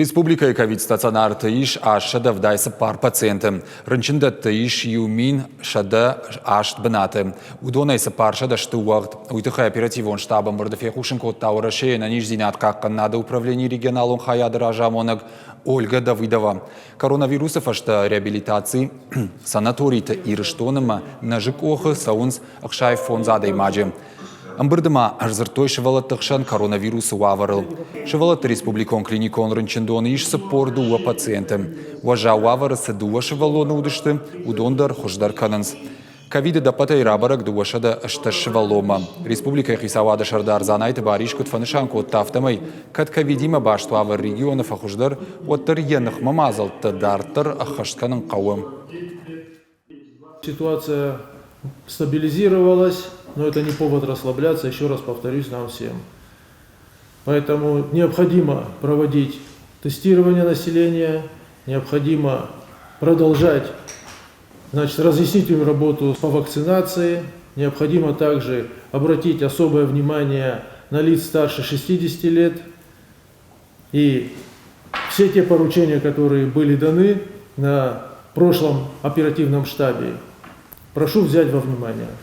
Республика ковид стационар тыиш ашада вдайса пар пациенты. Рынчында тыиш юмин шада ашт бынаты. Удонайса пар шада штуагт. Уйтыхай оперативон штабом бардефехушин код таурашея на ниж зинат как надо управление регионалом хаяда ражамонаг Ольга Давыдова. Коронавирусов ашта реабилитации санаторийта ирыштоныма нажик охы саунс акшай фонзада имаджи. Амбырдыма ажзыртой шывалаттықшан коронавирусы уаварыл. Шывалатты республикон клиникон рынчындоны иш саппорду уа пациенты. Важа уаварысы дуа шывалоны удышты, удондар хуждар канынс. Ковиды дапатай рабарак дуашада ашта шывалома. Республика хисавада шардар занайты баришкут фанышанку от тафтамай. Кат ковидима башту авар регионов ахуждар, оттар енах мамазалты дартар ахаштканын қауым. Ситуация стабилизировалась, но это не повод расслабляться, еще раз повторюсь нам всем. Поэтому необходимо проводить тестирование населения, необходимо продолжать разъяснительную работу по вакцинации, необходимо также обратить особое внимание на лиц старше 60 лет. И все те поручения, которые были даны на прошлом оперативном штабе, прошу взять во внимание.